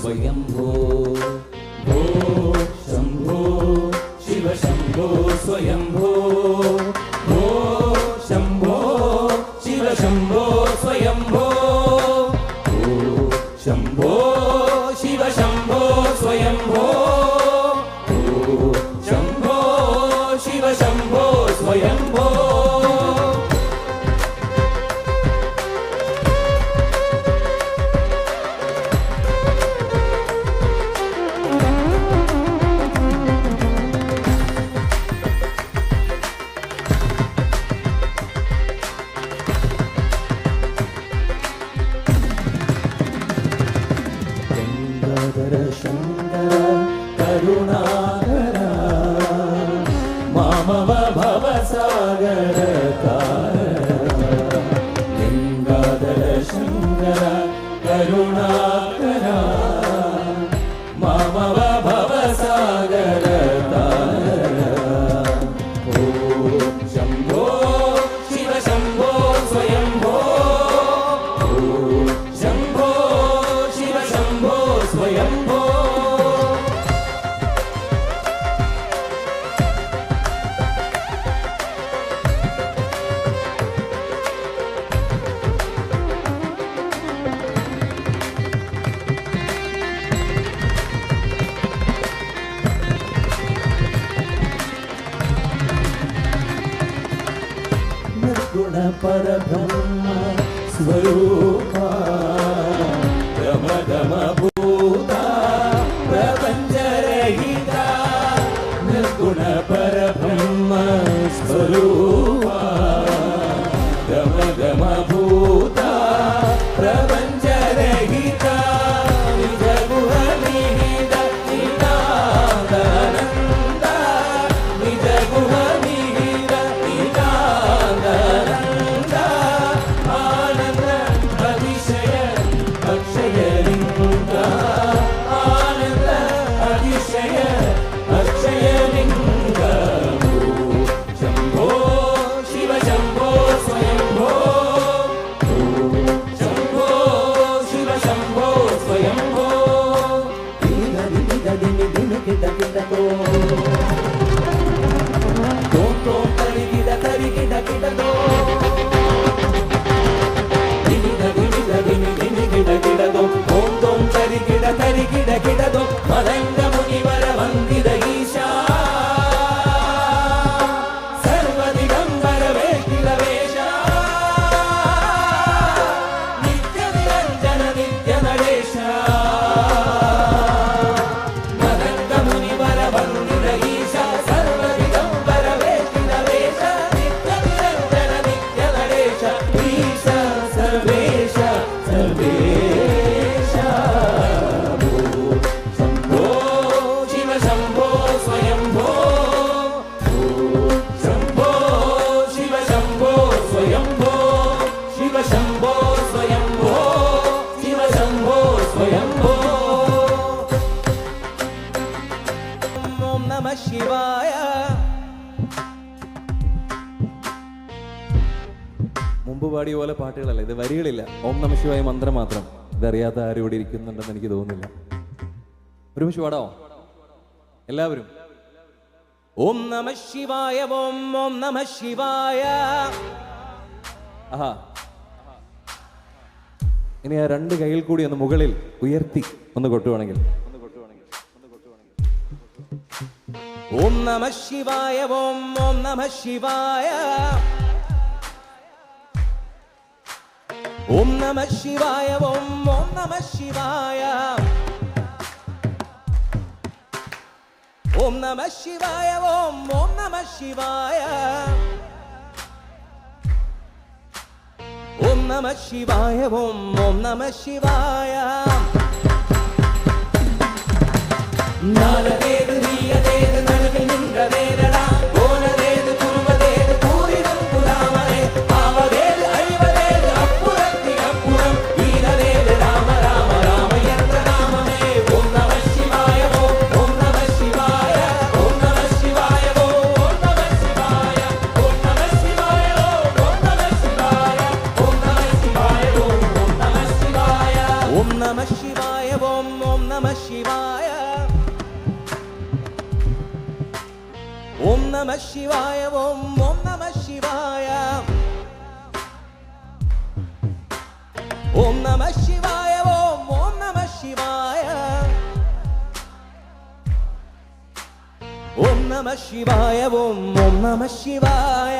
स्वयंभो भो शंभो शिव शंभो स्वयंभो भो शंभो शिव शंभो स्वयंभो भो शंभो शिव शंभो स्वयंभो भो शंभो शिव शंभो स्वयंभो शंकर करुणाकर मामव भवसागर लिंगाधर शंकर करुणाकर मामव भवसागर ओ शंभो शिव शंभो स्वयंभो ओ शंभो शिव शंभो स्वयंभो निर्गुण परब्रह्म स्वरूपा गम गम भूता प्रपंचरहिता निर्गुण परब्रह्म स्वरूपा गम गम भूता प्रपंचरहिता निज गुह निहित नितानंद निज गुह निहित नितानंद आनंद अतिशय अक्षय लिंग आनंद अतिशय अक्षय लिंग शंभो शिव शंभो स्वयंभो शंभो शिव शंभो स्वयंभो दिन दिन दिन किट किट तो तरी किट किट तो ಕಿಡಕಿಡದು ಮದಂಗ ಮುನಿವರ ವಂದಿದ ಈಶಾ ಸರ್ವ ದಿಗಂಬರವೇ ಕಿಲವೇಶ ನಿತ್ಯ ನಿರಂಜನ ನಿತ್ಯ ನಡೆಶ ಮದಂಗ ಮುನಿವರ ವಂದಿದ ಈಶಾ ಸರ್ವ ದಿಗಂಬರವೇ ಕಿಲವೇಶ ನಿತ್ಯ ನಿರಂಜನ ನಿತ್ಯ ನಡೆಶ ಈಶ ಸರ್ವೇಶ ಸರ್ವೇಶ ശിവായ മുമ്പ് പാടിയ പോലെ പാട്ടുകളല്ല ഇത്, വരികളില്ല. ഓം നമ ശിവായ മന്ത്രം മാത്രം. ഇതറിയാത്ത ആരും ഇവിടെ ഇരിക്കുന്നുണ്ടെന്ന് എനിക്ക് തോന്നുന്നില്ല. ഒരുമിച്ച് പാടാമോ എല്ലാവരും? ഓം നമ ശിവായ ഓം ഓം നമ ശിവായ. ആഹാ, ഇനി ആ രണ്ട് കൈയിൽ കൂടി ഒന്ന് മുകളിൽ ഉയർത്തി ഒന്ന് കൊട്ടുവാണെങ്കിൽ ഓം നമ ശിവായ ഓം ഓം നമ ശിവായ ഓം നമ ശിവായ ഓം ഓം നമ ശിവായ ഓം നമ ശിവായ ഓം ഓം നമ ശിവായ ഓം നമ ശിവായ ഓം ഓം നമ ശിവായ. നാലതേത് നീയതേത് നടുവിൽ നിன்றതേരടാ ഓനതേത് കുറുവതേത് പൂരിതം പുരാമനെ ആവതേത് അഴിവതേത് അപ്പുറത്തിനപ്പുറം ഈനതേത് രാമ രാമ രാമ എന്ന നാമമേ. ഓം നമ ശിവായ ഓം ഓം നമ ശിവായ ഓം നമ ശിവായ ഓം നമ ശിവായ ഓം നമ ശിവായ ഓം നമ ശിവായ ഓം നമ ശിവായ ഓം നമ ശിവായ ഓം നമ ശിവായ ഓം ഓം നമഃ ശിവായ ഓം നമഃ ശിവായ ഓം ഓം നമഃ ശിവായ ഓം നമഃ ശിവായ ഓം ഓം നമഃ ശിവായ ഓം നമഃ ശിവായ ഓം ഓം നമഃ ശിവായ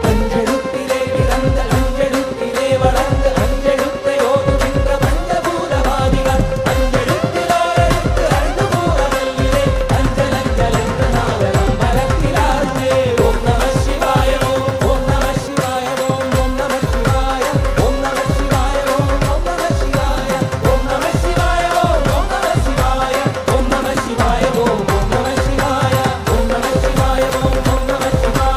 അഞ്ചെഴുത്തിലെ പിറന്ന അഞ്ചെഴുത്തിലെ വളർന്ന് അഞ്ചെഴുത്തയോതുകിன்ற പഞ്ചഭൂതവാദികൾ അഞ്ചെഴുത്തിലോരെഴുത്ത് അഴുതുകൂറമല്ലിലെ അഞ്ചലഞ്ചലെന്ന നാവലം മരത്തിലാർന്നേ ഓം നമഃ ശിവായ ഓം നമഃ ശിവായ ഓം നമഃ ശിവായ ഓം നമഃ ശിവായ ഓം നമഃ ശിവായ ഓം നമഃ ശിവായ ഓം നമഃ ശിവായ ഓം നമഃ ശിവായ ഓം നമഃ ശിവായ ഓം നമഃ ശിവായ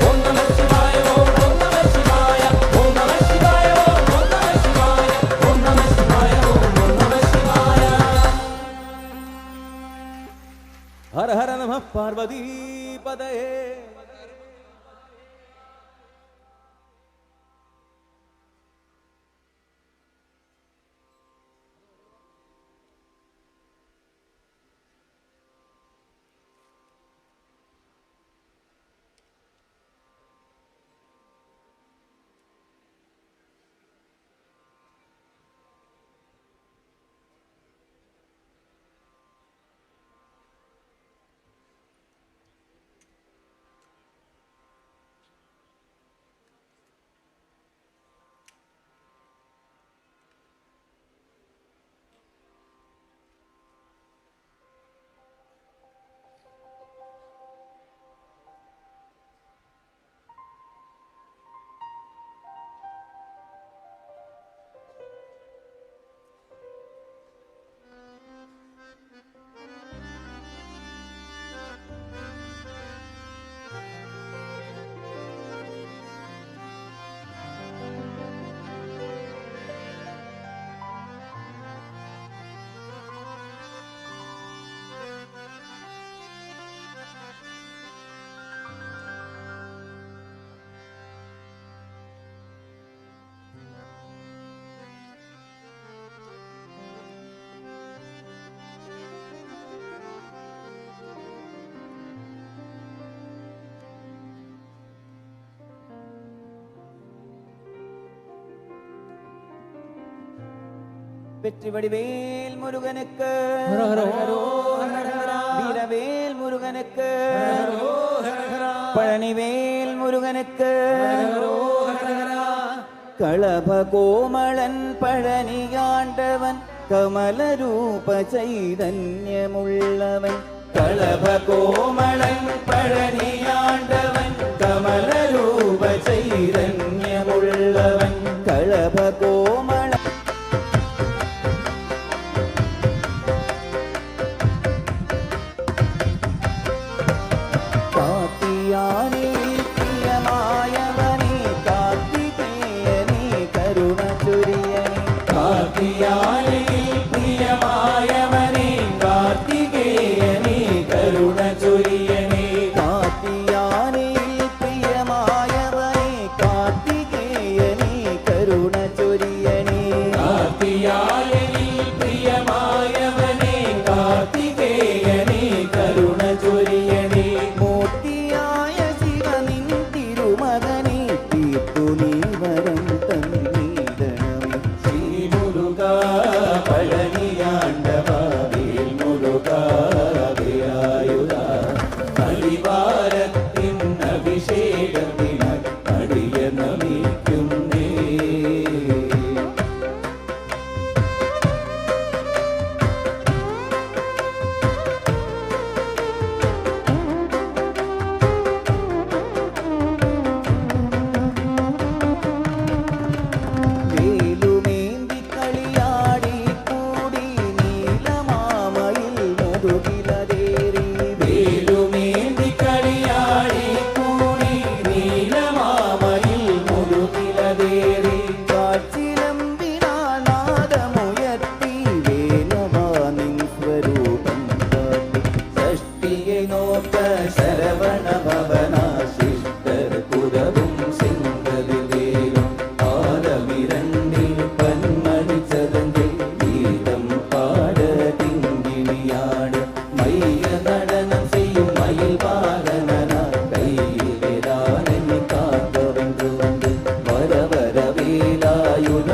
ഓം നമഃ ശിവായ ഓം നമഃ ശിവായ ഓം നമഃ ശിവായ ഓം നമഃ ശിവായ ഓം നമഃ ശിവായ ഓം നമഃ ശിവായ ഓം നമഃ ശിവായ. ഹര ഹര നമഃ പാർവതീപതയേ. வெற்றிவடிவேல் முருகனுக்கு வீரவேல் முருகனுக்கு பழனிவேல் முருகனுக்கு களப கோமளன் பழனியாண்டவன் கமலரூப ചൈതന്യമുള്ളവൻ കളഭ കോമളൻ പഴനിയാണ്ടവൻ കമലരൂപ ചൈതന്യമുള്ളവൻ കളഭ കോമള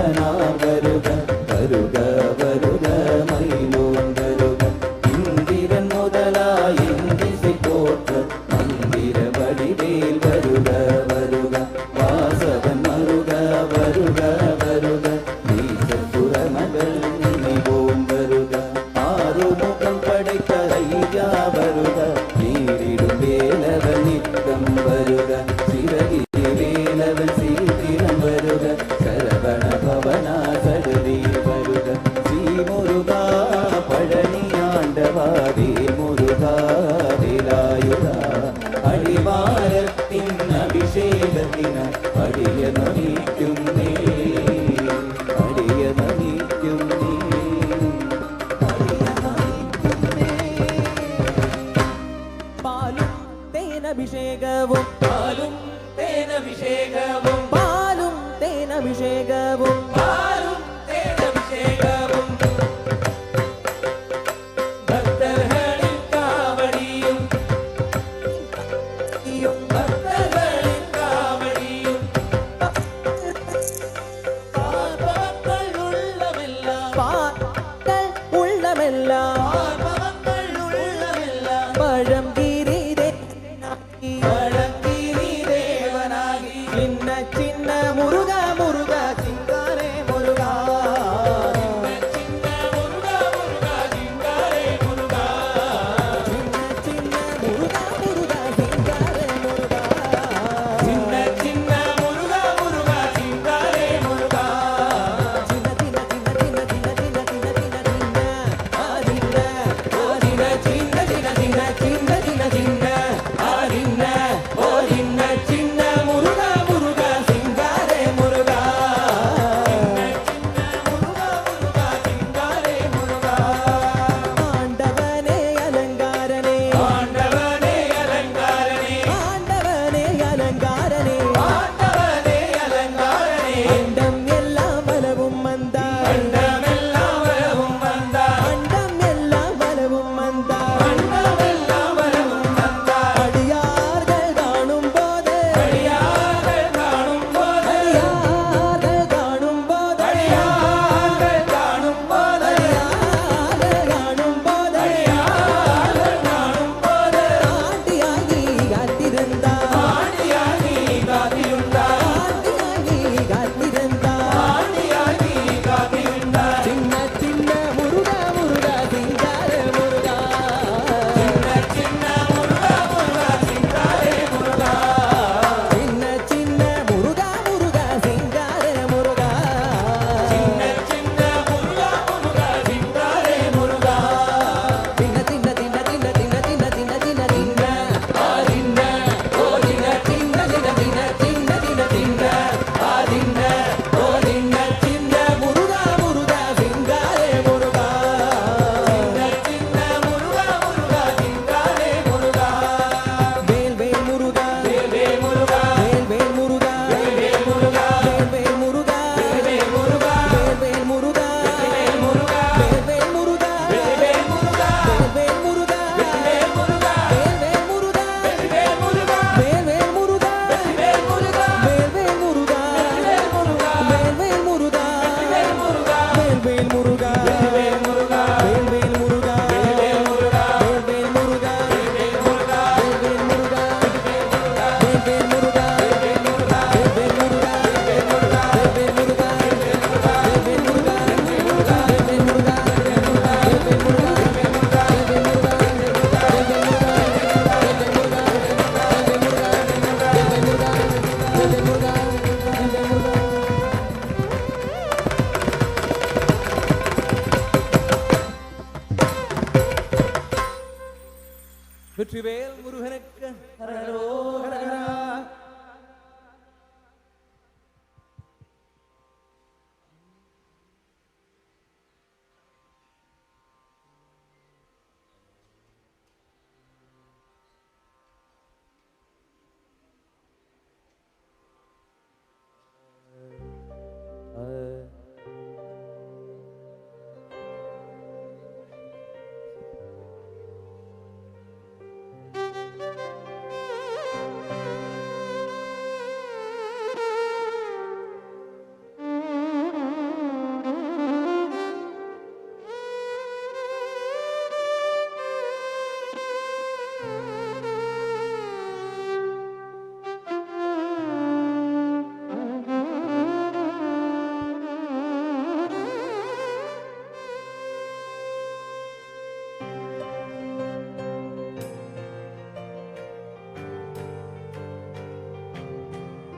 தேவனா வருக வருக வருக மயிலோன் வருக இந்திரன் முதலாய் இந்திசை போற்ற மந்திர வடிவேல் வருக வருக வாசவன் மருக வருக வருக நீசபுர மகள் நினைவோம் வருக ஆறுமுகம் படைத்த ஐயா வருக நீரிடும் வேலவன் நித்தம் வருக சிவகிரி வேலவன் சீத்திரம் வருக சரவண பவனா சடுதி வருக ஸ்ரீமுருகா பழனி ஆண்டவா வேல் முருகா வேலாயுதா அடிவாரத்தின் அபிஷேகத்தின அடிய நொடிக்கும் நீ அடிய நொடிக்கும் நீ பாலும் தேனபிஷேகവും பாலும் தேனபிஷேகവും பாலும் தேனபிஷேகവും பாலும் தேனபிஷேகവും பக்தர்களின் காவடியும் பக்தர்களின் காவடியும் பார்ப்பவர்கள் உள்ளமெல்லாம் பாக்கள் உள்ளமெல்லாம் பார்ப்பவர்கள் உள்ளமெல்லாம் பழம் பழங்கிரி தேவனாகி சின்ன சின்ன முருகா முருகா சிங்காரே முருகா சின்ன முருகா முருகா சிங்காரே முருகா சின்ன சின்ன முருகா முருகா சிங்காரே முருகா சின்ன சின்ன முருகா முருகா சிங்காரே முருகா சின்ன சின்ன சின்ன சின்ன சின்ன சின்ன சின்ன சின்ன சின்ன ஆதின்ன சின்ன சின்ன சின்ன சின்ன சின்ன சின்ன சின்ன ஆதின்ன ஓ சின்ன சின்ன முருகா முருகா சிங்காரே முருகா சின்ன முருகா முருகா சிங்காரே முருகா ஆண்டவனே அலங்காரனே ஆண்டவனே அலங்காரனே ஆண்டவனே அலங்காரனே ஆண்டவனே அலங்காரனே அண்டம் எல்லாம் வலவும் வந்தாய் அண்டமெல்லாம் வரவும் வந்தாய் அண்டம் எல்லாம் வலவும் வந்தாய் அண்டமெல்லாம் வரவும் வந்தாய் அடியார்கள் காணும் போது அடியார்கள் காணும் போது அடியார்கள் காணும் போது அடியார்கள் காணும் போது அடியார்கள் காணும் போது அடியார்கள் காணும் போது ஆண்டியாகி காத்திருந்தாய் ஆண்டியாகி காத்திருந்தாய் ஆண்டியாகி காத்திருந்தாய் ஆண்டியாகி காத்திருந்தாய் சின்ன சின்ன முருகா முருகா சிங்கார முருகா சின்ன சின்ன முருகா முருகா சிங்காரே முருகா சின்ன சின்ன முருகா முருகா சிங்கார முருகா சின்ன சின்ன முருகா முருகா சிங்காரே முருகா சின்ன சின்ன சின்ன சின்ன சின்ன சின்ன சின்ன சின்ன சின்ன ஆதின்ன ஓ சின்ன சின்ன சின்ன சின்ன சின்ன சின்ன சின்ன ஆதின்ன ஓ சின்ன சின்ன முருகா முருகா சிங்கார முருகா சின்ன சின்ன முருகா முருகா சிங்காரே முருகா வேல் வேல் முருகா வேல் முருகா வேல் வேல் முருகா வேல் முருகா வேல் வேல் முருகா வேல் முருகா வேல் வேல் முருகா வேல் முருகா வேல் வேல் முருகா வேல் முருகா வேல் வேல் முருகா வேல் முருகா வேல் வேல் முருகா வேல் முருகா வேல் வேல் முருகா வேல் முருகா வேல் வேல் முருகா வேல் முருகா வேல் வேல் முருகா வேல் முருகா வேல் வேல் முருகா வேல் முருகா வேல் வேல் முருகா வேல் முருகா வேல் வேல் முருகா வேல் முருகா வேல் வேல் முருகா வேல் வேல் முருகா வேல் வேல் முருகா வேல் வேல் முருகா வேல் வேல் முருகா வேல் வேல் முருகா வேல் வேல் முருகா வேல் வேல் முருகா வெற்றிவேல் முருகனுக்கு ஹரஹரோ